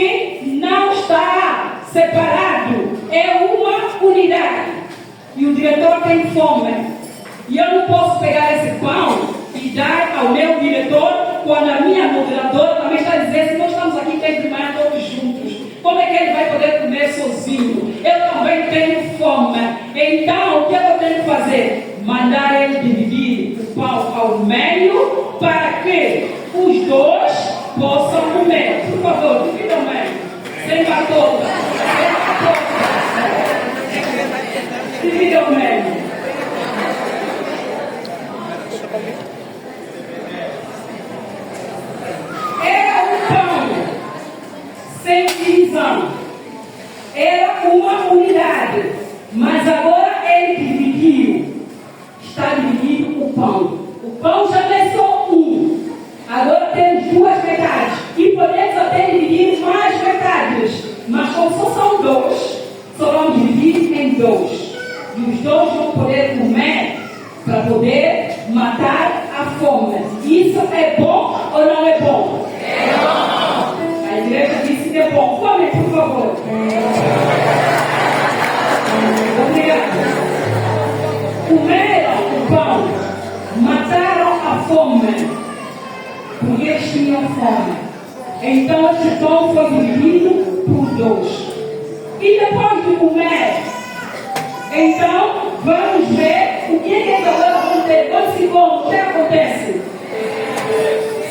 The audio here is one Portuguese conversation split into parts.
que não está separado, é uma unidade. E o diretor tem fome. E eu não posso pegar esse pão e dar ao meu diretor quando a minha moderadora também está dizendo: se nós estamos aqui desde de manhã todos juntos, como é que ele vai poder comer sozinho? Eu também tenho fome. Então, o que eu tenho que fazer? Mandar ele dividir o pão ao meio para que os dois possam comer. Por favor, dividam ao meio. Sem patola. Dividam ao meio. Era um pão sem divisão. Era uma unidade. Mas agora ele dividiu. Está dividido o pão. O pão já não é só um. Agora temos duas metades. E podemos até dividir mais metades. Mas como só são dois, só vamos dividir em dois. E os dois vão poder comer para poder matar a fome. Isso é bom ou não é bom? É bom. A igreja disse que é bom. Come, por favor. Obrigada. Comeram o pão, mataram a fome, porque eles tinham fome. Então esse pão foi dividido por dois. E depois de comer, então vamos ver o que eles agora vão ter. Quando se come, o que acontece?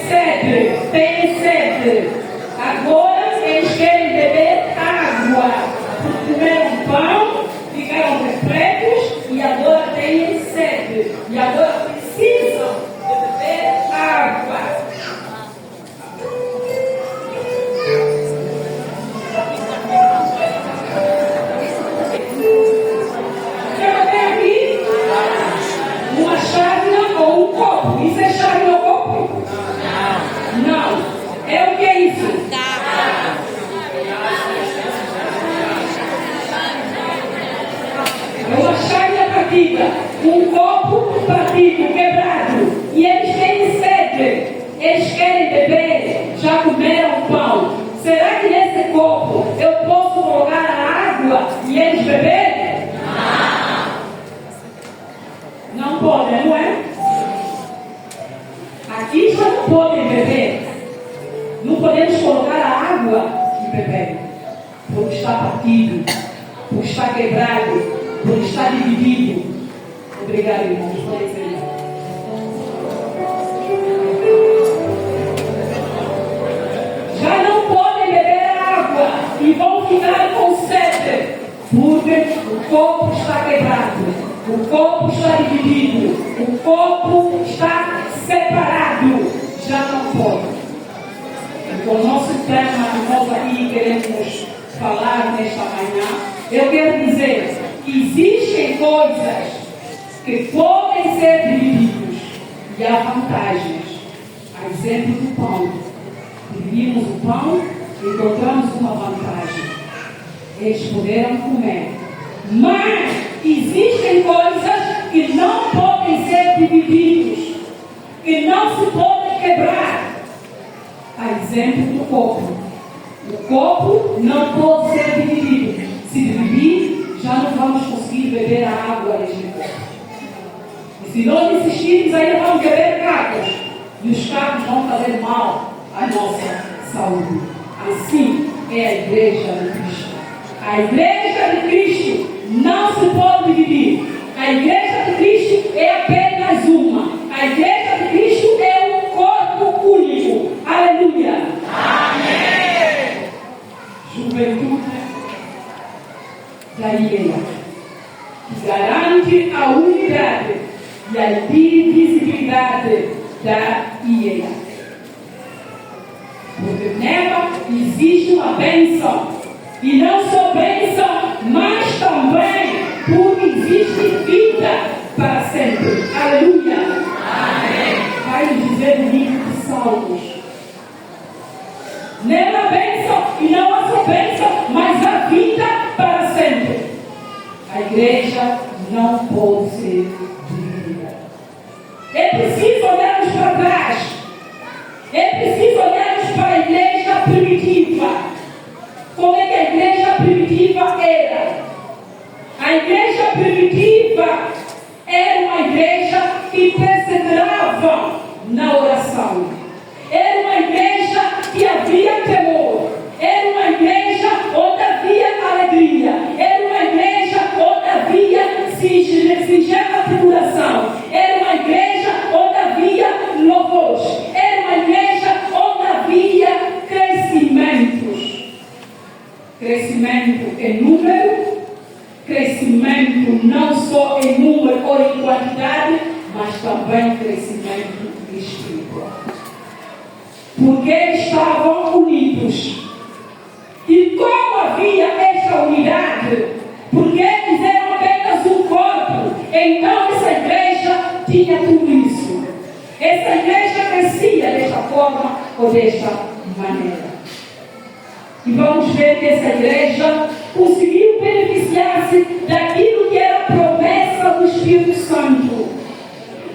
Sede, tem sede. Agora eles querem beber água. Comeram pão, ficaram repletos e agora têm sede. E agora precisam de beber água. Uma chávena ou um copo. Isso é chávena ou copo? Não. É o que é isso? É uma chávena partida. Um copo partido, quebrado. E eles têm sede. Eles querem beber. Já comeram pão. Será que nesse copo eu posso colocar a água e eles beberem? Não podem, não é? Aqui já não podem beber. Não podemos colocar a água e beber. Porque está partido, porque está quebrado, porque está dividido. Obrigado, irmãos. Já não podem beber água e vão ficar com sede, porque o copo está quebrado. O copo está dividido. O copo está separado. Já não pode. Então, o nosso tema que nós aqui queremos falar nesta manhã, eu quero dizer que existem coisas que podem ser divididas e há vantagens. A exemplo do pão. Dividimos o pão e encontramos uma vantagem. Eles puderam comer. Mas existem coisas que não podem ser divididas, que não se podem quebrar. A exemplo do copo. O copo não pode ser dividido. Se dividir, já não vamos conseguir beber a água deste copo. E se nós insistirmos, ainda vamos beber cacos. E os cacos vão fazer mal à nossa saúde. Assim é a igreja de Cristo. A igreja de Cristo não se pode dividir. A igreja de Cristo é apenas uma. A igreja de Cristo é um corpo único. Aleluia. Amém. Juventude da IEA, que garante a unidade e a indivisibilidade da IEA. Porque nela existe uma bênção. E não só bênção, mas também porque existe vida para sempre. Aleluia. Amém. Vai dizer o livro de Salmos. Nela bênção, e não há só bênção, mas a vida para sempre. A igreja não pode ser dividida. É preciso olharmos para trás. É preciso olharmos para a igreja primitiva. primitiva era? A igreja primitiva era uma igreja que perseverava na oração. Era uma igreja que havia temor. Era uma igreja onde havia alegria. Era uma igreja onde havia singela tribulação. Era uma igreja onde havia louvores. Era uma igreja onde havia crescimentos. Crescimento em número, crescimento não só em número ou em quantidade, mas também crescimento espiritual. Porque estavam unidos. E como havia esta unidade, porque eles eram apenas um corpo, então essa igreja tinha tudo isso. Essa igreja crescia desta forma ou desta maneira. E vamos ver que essa igreja conseguiu beneficiar-se daquilo que era a promessa do Espírito Santo.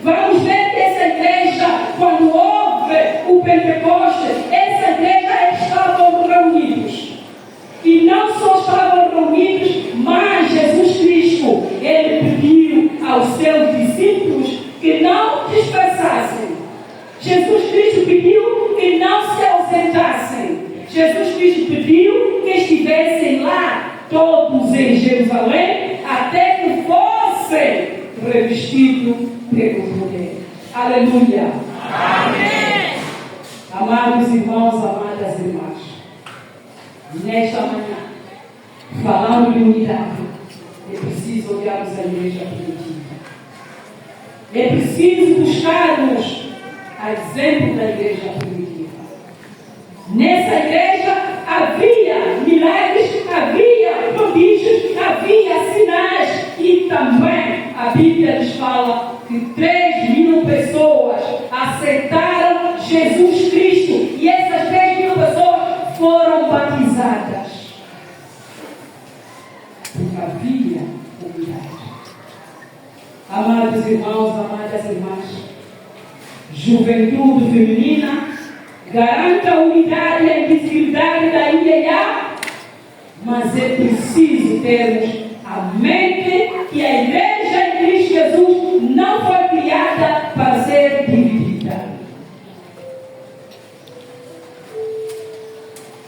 Vamos ver que essa igreja, quando houve o Pentecostes, essa igreja estavam reunidos. E não só estavam reunidos, mas Jesus Cristo, Ele pediu aos seus discípulos que não dispersassem. Jesus Cristo pediu que não se ausentassem. Jesus Cristo pediu que estivessem lá, todos em Jerusalém, até que fossem revestidos pelo poder. Aleluia! Amém! Amados irmãos, amadas irmãs, nesta manhã, falando de unidade, é preciso olharmos a igreja primitiva. É preciso buscarmos a exemplo da igreja primitiva. Nessa igreja havia milagres, havia prodígios, havia sinais e também a Bíblia nos fala que 3.000 pessoas aceitaram Jesus Cristo e essas 3.000 pessoas foram batizadas. Porque havia unidade. Amados irmãos, amadas irmãs, juventude feminina, garanta a unidade e a invisibilidade da IEA, mas é preciso termos a mente que a igreja em Cristo Jesus não foi criada para ser dividida.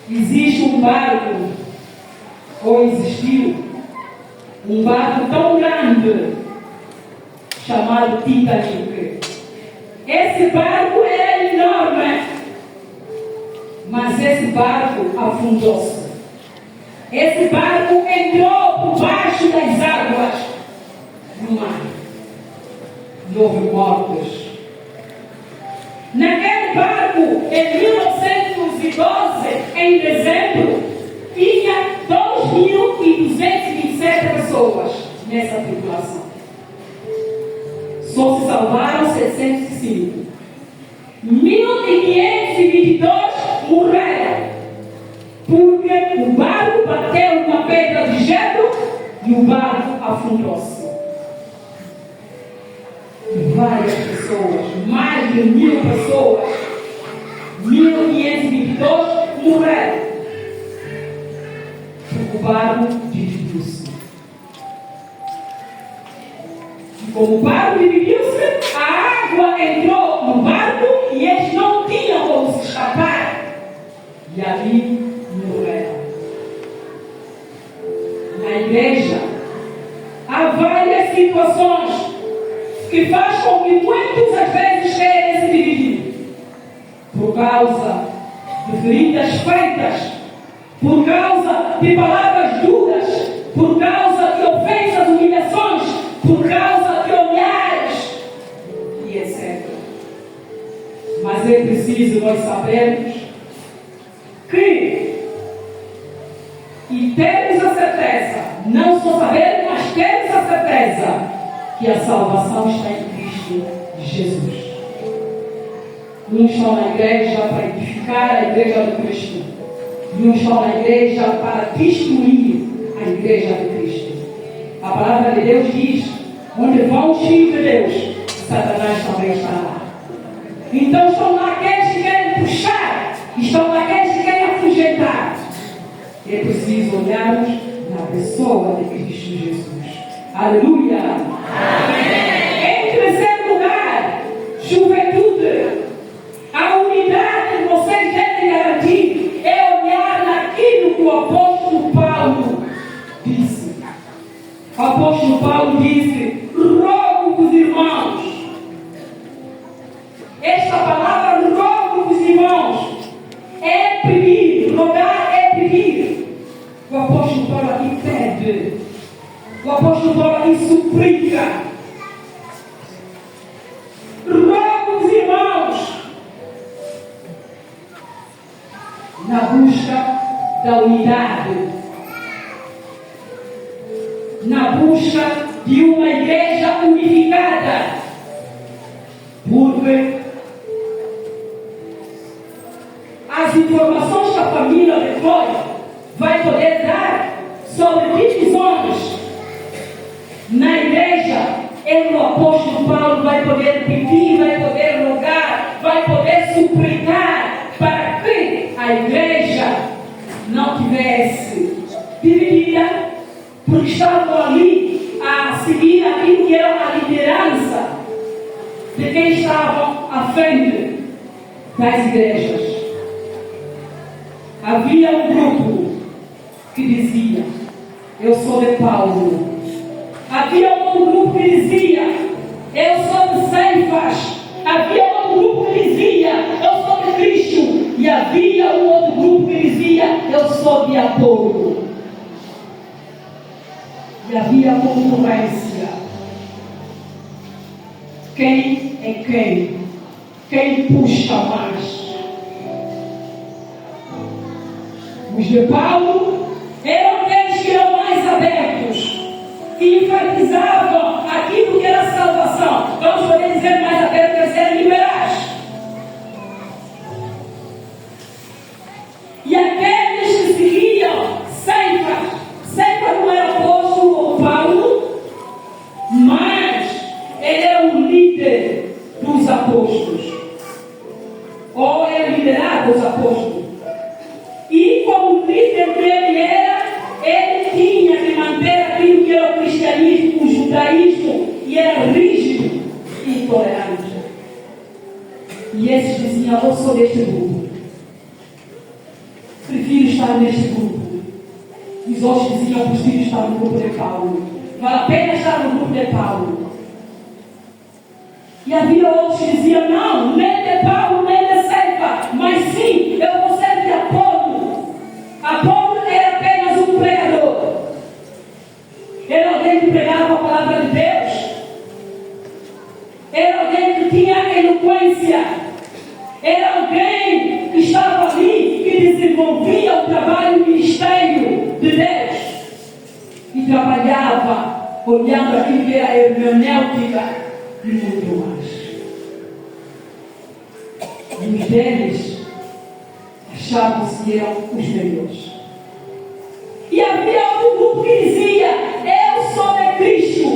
Existe um barco, ou existiu, um barco tão grande, chamado Titanic. Esse barco era enorme, mas esse barco afundou-se. Esse barco entrou por baixo das águas do mar. 9 mortos. Naquele barco, em 1912, em dezembro, tinha 2.227 pessoas nessa tripulação. Só se salvaram 705. 1.522 morreram, porque o barco bateu numa pedra de gelo e o barco afundou-se. Várias pessoas, mais de 1.000 pessoas, 1.522 morreram, porque o barco dividiu-se. E como o barco dividiu-se, a água entrou no barco e eles não tinham como se escapar. E ali morreram. Na igreja, há várias situações que faz com que muitos às vezes querem se dividir. Por causa de feridas feitas, por causa de palavras duras, por causa de ofensas, humilhações, por causa de olhares e etc. Mas é preciso nós sabermos que e termos a certeza, não só saber, mas termos a certeza que a salvação está em Cristo Jesus. Uns estão na igreja para edificar a igreja de Cristo, e uns estão na igreja para destruir a igreja de Cristo. A palavra de Deus diz: onde vão os filhos de Deus, Satanás também está lá. Então estão lá aqueles que querem puxar, estão lá aqueles que querem afugentar. É preciso olharmos na pessoa de Cristo Jesus. Aleluia! Amém. Em terceiro lugar, juventude. A unidade que vocês devem garantir é olhar naquilo que o apóstolo Paulo disse. O apóstolo Paulo disse: rogo-vos, irmãos. Esta palavra rogo-vos, irmãos, é pedir. Rogar é pedir. O apóstolo Paulo aqui pede. O apóstolo Paulo aqui suplica. Rogo-vos, irmãos, na busca da unidade, na busca de uma igreja unificada, porque as informações que a família depois vai poder dar sobre divisões na igreja, o apóstolo Paulo vai poder pedir, vai poder rogar, vai poder suplicar para que a igreja não tivesse dividida, porque estavam ali a seguir aquilo que era a liderança de quem estavam à frente das igrejas. Havia um grupo que dizia: eu sou de Paulo. Havia outro grupo que dizia: eu sou de Cefas. Havia outro grupo que dizia: eu sou de Cristo. E havia um outro grupo que dizia: eu sou de Apolo. E havia concorrência. Quem é quem? Quem puxa mais? Os de Paulo eram aqueles que eram mais abertos, que enfatizavam aquilo que era salvação. Vamos poder dizer mais abertos, que eles eram liberais. E aqueles que seguiam Cefas não era apóstolo ou Paulo, mas ele era o líder dos apóstolos, ou era liderado dos apóstolos. E como líder que ele era, ele tinha que manter aquilo que era o cristianismo, o judaísmo, e era rígido e intolerante. E esses diziam: eu sou deste grupo, prefiro estar neste grupo. E os outros diziam: eu prefiro estar no grupo de Paulo, vale a pena estar no grupo de Paulo. E havia outros que diziam: não, nem de Paulo, nem de Cefas, mas sim, eu vou ser de Apolo. Apolo era apenas um pregador. Era alguém que pregava a palavra de Deus. Era alguém que tinha eloquência. Era alguém que estava ali, que desenvolvia o trabalho, o ministério de Deus. E trabalhava olhando aquilo que era a hermenêutica e muito mais. E os deles achavam-se que eram os melhores. E havia outro grupo que dizia: eu sou de Cristo.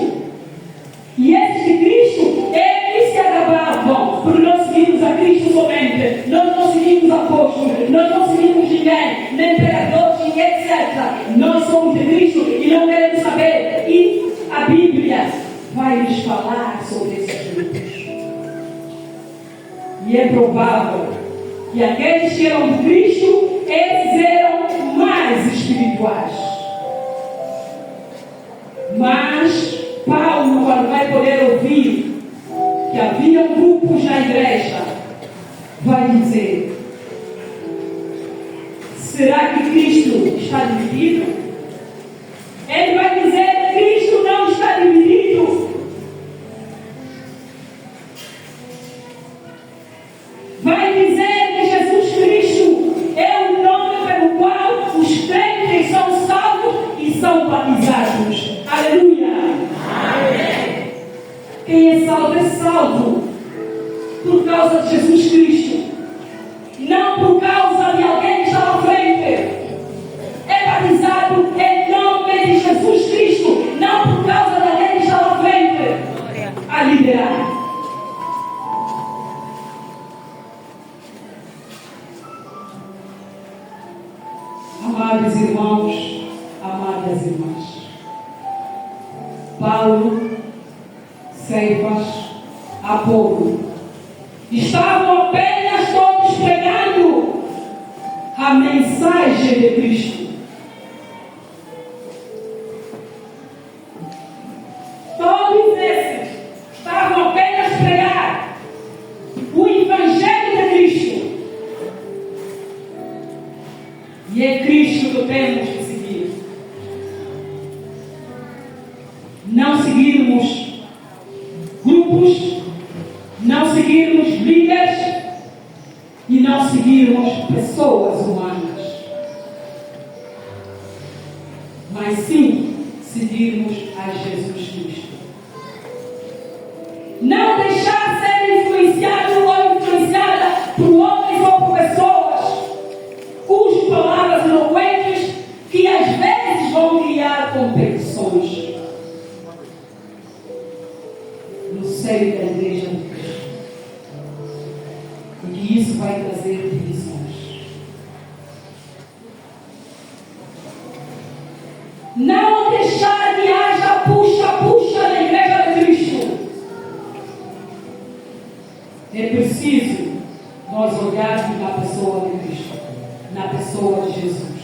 E esses de Cristo, eles se agabavam, porque nós seguimos a Cristo somente. Nós não seguimos apóstolos, nós não seguimos ninguém, nem pregadores, etc. Nós somos de Cristo e não queremos saber. E a Bíblia vai nos falar sobre esses grupos. E é provável que aqueles que eram de Cristo, eles eram mais espirituais. Mas Paulo, quando vai poder ouvir que havia grupos na igreja, vai dizer: será que Cristo está dividido? Ele vai dizer que Cristo não está dividido. Vai dizer que Jesus Cristo é o nome pelo qual os crentes são salvos e são batizados. Aleluia! Amém. Quem é salvo por causa de Jesus Cristo, não por causa de alguém que está à frente. É batizado em nome de Jesus Cristo, não por causa de alguém que está à frente a liderar. Amados irmãos, amadas irmãs, Paulo, Cefas, Apolo estavam apenas todos pregando a mensagem de Cristo. Todos esses estavam apenas a pregar o Evangelho de Cristo. E é Cristo que temos que seguir. Não seguirmos grupos, não seguirmos líderes e não seguirmos pessoas humanas, mas sim seguirmos a Jesus Cristo. Não deixar ser influenciado ou influenciada por homens ou por pessoas cujas palavras eloquentes que às vezes vão criar competições no seio da igreja de Cristo. E que isso vai trazer divisões. Não deixar que haja puxa-puxa na igreja de Cristo. É preciso nós olharmos na pessoa de Cristo, na pessoa de Jesus.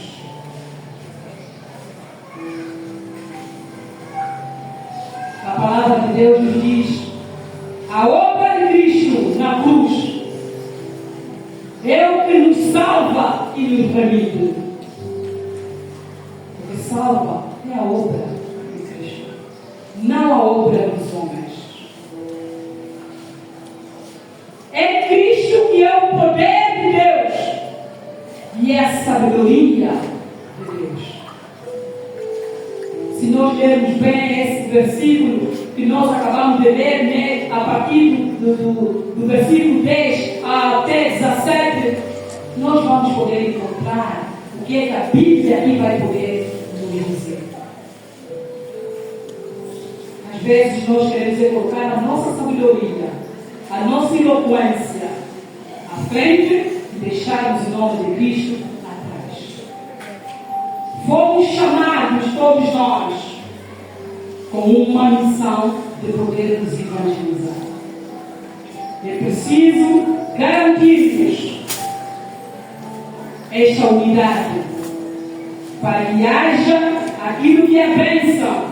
A palavra de Deus nos diz: a obra de Cristo na cruz é o que nos salva e nos remide. O que salva é a obra de Cristo, não a obra dos homens. É Cristo que é o poder de Deus e é a sabedoria de Deus. Se nós lermos bem esse versículo que nós acabamos de ler, né, a partir do versículo 10 até 17, nós vamos poder encontrar o que é que a Bíblia aqui vai poder nos dizer. Às vezes nós queremos colocar a nossa sabedoria, a nossa eloquência à frente e deixarmos o nome de Cristo atrás. Fomos chamados, todos nós, com uma missão de podermos evangelizar. É preciso garantirmos esta unidade para que haja aquilo que é a bênção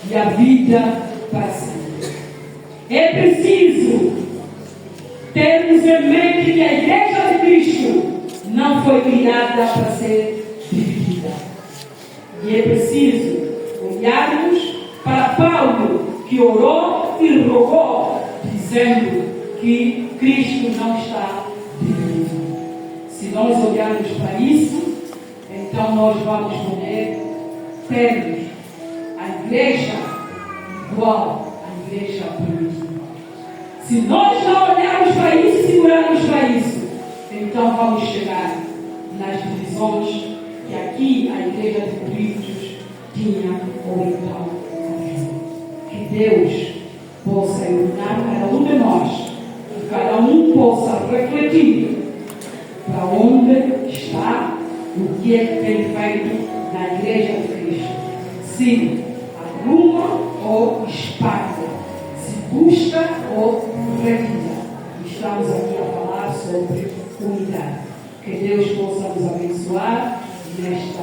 e a vida para sempre. É preciso termos em mente que a igreja de Cristo não foi criada para ser dividida. E é preciso olharmos para Paulo, que orou e rogou, dizendo que Cristo não está dividido. Se nós olharmos para isso, então nós vamos poder termos a igreja igual à igreja primitiva. Se nós não olharmos para isso e segurarmos para isso, então vamos chegar nas divisões que aqui a igreja de Corinto tinha ou então havia. Que Deus possa iluminar cada um de nós, que cada um possa refletir para onde está, o que é que tem feito na igreja de Cristo. Se arruma ou espalha, se busca ou retira. Estamos aqui a falar sobre unidade. Que Deus possa nos abençoar nesta